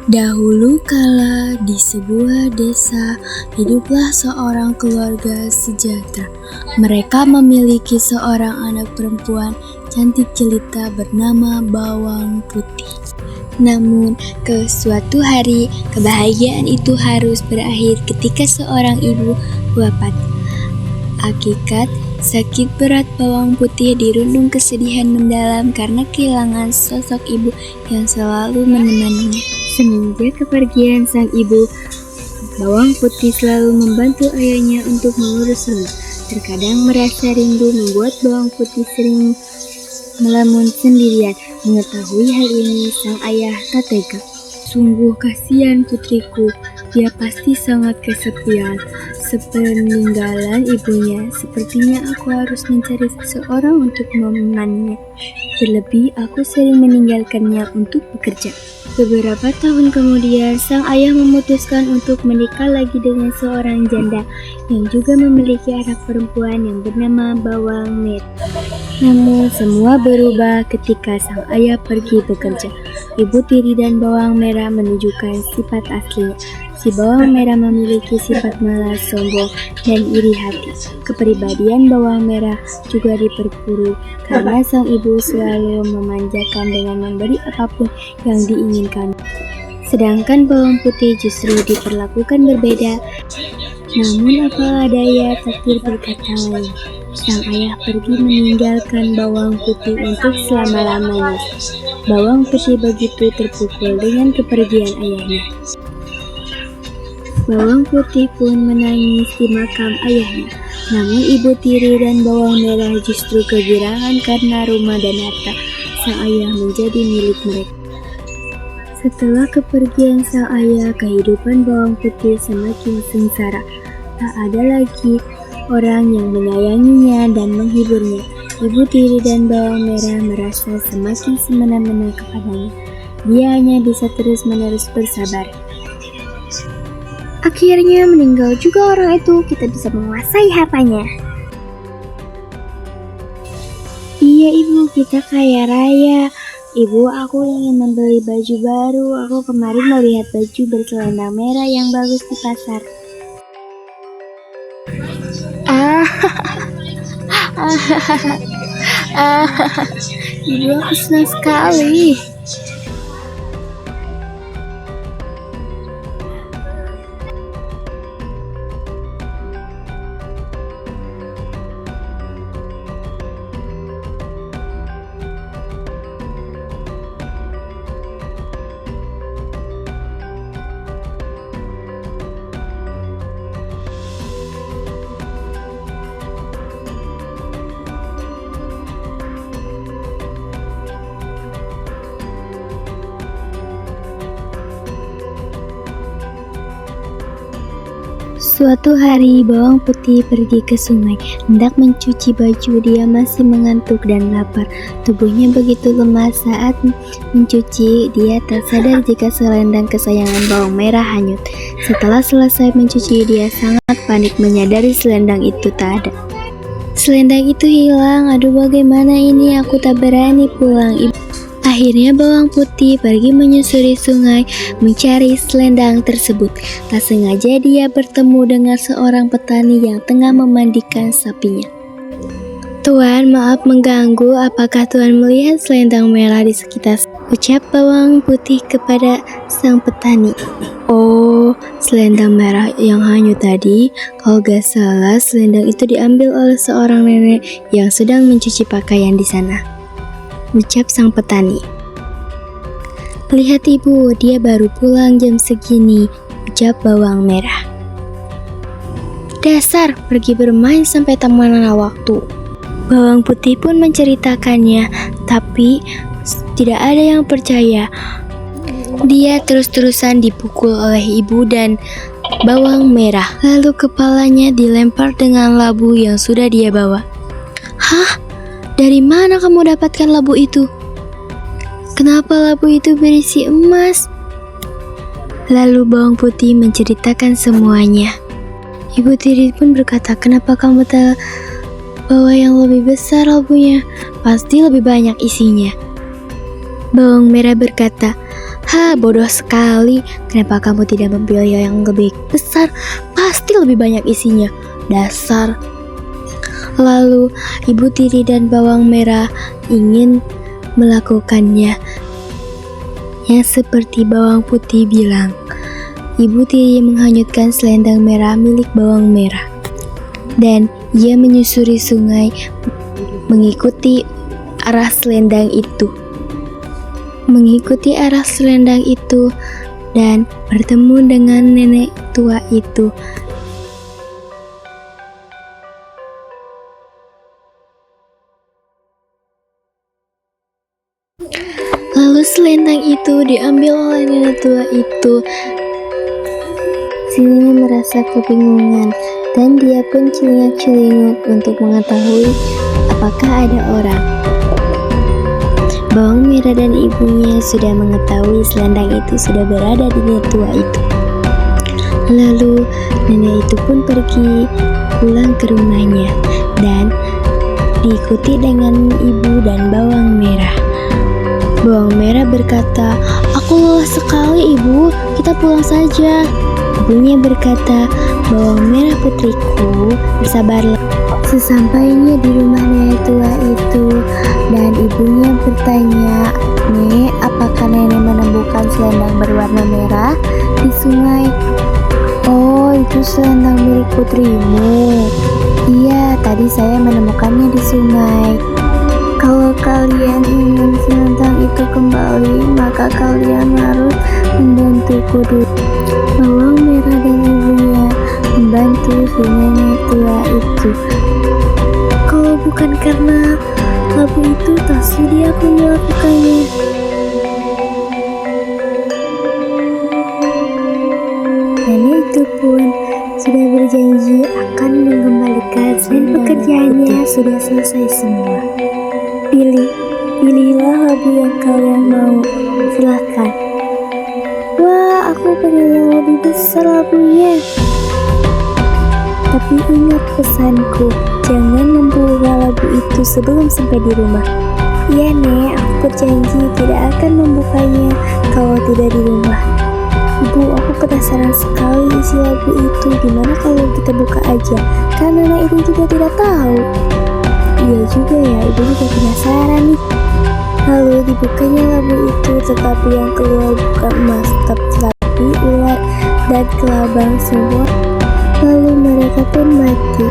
Dahulu kala di sebuah desa hiduplah seorang keluarga sejahtera. Mereka memiliki seorang anak perempuan cantik jelita bernama Bawang Putih. Namun suatu hari kebahagiaan itu harus berakhir ketika seorang ibu wafat. Akibat sakit berat Bawang Putih dirundung kesedihan mendalam karena kehilangan sosok ibu yang selalu menemaninya. Semenjak kepergian sang ibu, Bawang Putih selalu membantu ayahnya untuk mengurus rumah. Terkadang merasa rindu membuat Bawang Putih sering melamun sendirian. Mengetahui hal ini, sang ayah tak tega. Sungguh kasihan putriku, dia pasti sangat kesepian. Sepeninggalan ibunya, sepertinya aku harus mencari seseorang untuk menemaninya. Terlebih aku sering meninggalkannya untuk bekerja. Beberapa tahun kemudian, sang ayah memutuskan untuk menikah lagi dengan seorang janda yang juga memiliki anak perempuan yang bernama Bawang Merah. Namun semua berubah ketika sang ayah pergi bekerja. Ibu tiri dan Bawang Merah menunjukkan sifat aslinya. Si Bawang Merah memiliki sifat malas, sombong, dan iri hati. Kepribadian Bawang Merah juga diperburuk karena sang ibu selalu memanjakan dengan memberi apapun yang diinginkan. Sedangkan Bawang Putih justru diperlakukan berbeda. Namun apalah daya, takdir berkata lain. Sang ayah pergi meninggalkan Bawang Putih untuk selama-lamanya. Bawang Putih begitu terpukul dengan kepergian ayahnya. Bawang Putih pun menangis di makam ayahnya. Namun ibu tiri dan Bawang Merah justru kegirangan karena rumah dan harta sang ayah menjadi milik mereka. Setelah kepergian sang ayah, kehidupan Bawang Putih semakin sengsara. Tak ada lagi orang yang menyayanginya dan menghiburnya. Ibu tiri dan Bawang Merah merasa semakin semena-mena kepadanya. Dia hanya bisa terus-menerus bersabar. Akhirnya meninggal juga orang itu, kita bisa menguasai hartanya. Iya ibu, kita kaya raya. Ibu, aku ingin membeli baju baru. Aku kemarin melihat baju berselendang merah yang bagus di pasar. Ibu, aku senang sekali. Suatu hari Bawang Putih pergi ke sungai hendak mencuci baju. Dia masih mengantuk dan lapar. Tubuhnya begitu lemah saat mencuci. Dia tak sadar jika selendang kesayangan Bawang Merah hanyut. Setelah selesai mencuci, dia sangat panik menyadari selendang itu tak ada. Selendang itu hilang. Aduh, bagaimana ini? Aku tak berani pulang. Akhirnya Bawang Putih pergi menyusuri sungai mencari selendang tersebut. Tak sengaja dia bertemu dengan seorang petani yang tengah memandikan sapinya. "Tuan, maaf mengganggu, apakah Tuan melihat selendang merah di sekitar?" ucap Bawang Putih kepada sang petani. "Oh, selendang merah yang hanyut tadi, kalau gak salah selendang itu diambil oleh seorang nenek yang sedang mencuci pakaian di sana," ucap sang petani. "Lihat ibu, dia baru pulang jam segini," ucap Bawang Merah. "Dasar, pergi bermain sampai tak mengenal waktu." Bawang Putih pun menceritakannya, tapi tidak ada yang percaya. Dia terus-terusan dipukul oleh ibu dan Bawang Merah. Lalu kepalanya dilempar dengan labu yang sudah dia bawa. "Hah? Dari mana kamu dapatkan labu itu? Kenapa labu itu berisi emas?" Lalu Bawang Putih menceritakan semuanya. Ibu tiri pun berkata, "Kenapa kamu tak bawa yang lebih besar labunya? Pasti lebih banyak isinya." Bawang Merah berkata, Bodoh sekali. Kenapa kamu tidak memilih yang lebih besar? Pasti lebih banyak isinya. Dasar. Lalu ibu tiri dan bawang merah ingin melakukannya. Yang seperti bawang putih bilang. Ibu tiri menghanyutkan selendang merah milik bawang merah. Dan ia menyusuri sungai mengikuti arah selendang itu. Dan bertemu dengan nenek tua itu. Lalu selendang itu diambil oleh nenek tua itu. Si nenek merasa kebingungan dan dia pun celingak-celinguk untuk mengetahui apakah ada orang. Bawang merah dan ibunya sudah mengetahui selendang itu sudah berada di nenek tua itu. Lalu nenek itu pun pergi pulang ke rumahnya dan diikuti dengan ibu dan bawang merah. Bawang merah berkata, "Aku lelah sekali ibu, kita pulang saja." Ibunya berkata, "Bawang merah putriku, bersabarlah." Sesampainya di rumah nenek tua itu dan ibunya bertanya, "Nek, apakah nenek menemukan selendang berwarna merah di sungai?" "Oh, itu selendang milik putrimu." "Iya, tadi saya menemukannya di sungai." "Kalau kalian ingin selendang itu kembali, maka kalian harus membantuku dulu." Bawang merah dan ibunya membantu si nenek tua itu. Kalau bukan karena labu itu, tak sudi aku melakukannya. Nenek itu pun sudah berjanji akan mengembalikan dan pekerjaannya sudah selesai semua. Pilihlah labu yang kalian mau, silahkan. Wah, aku pengen yang lebih besar labunya. Tapi ingat pesanku, jangan membuka labu itu sebelum sampai di rumah. Iya Nek, aku berjanji tidak akan membukanya kalau tidak di rumah. Ibu, aku penasaran sekali isi labu itu. Gimana kalau kita buka aja? Karena nenek itu juga tidak tahu. Iya juga ya, ibu juga penasaran nih. Lalu dibukanya labu itu, tetapi yang keluar bukan emas, tapi ular dan kelabang semua. Lalu mereka pun mati.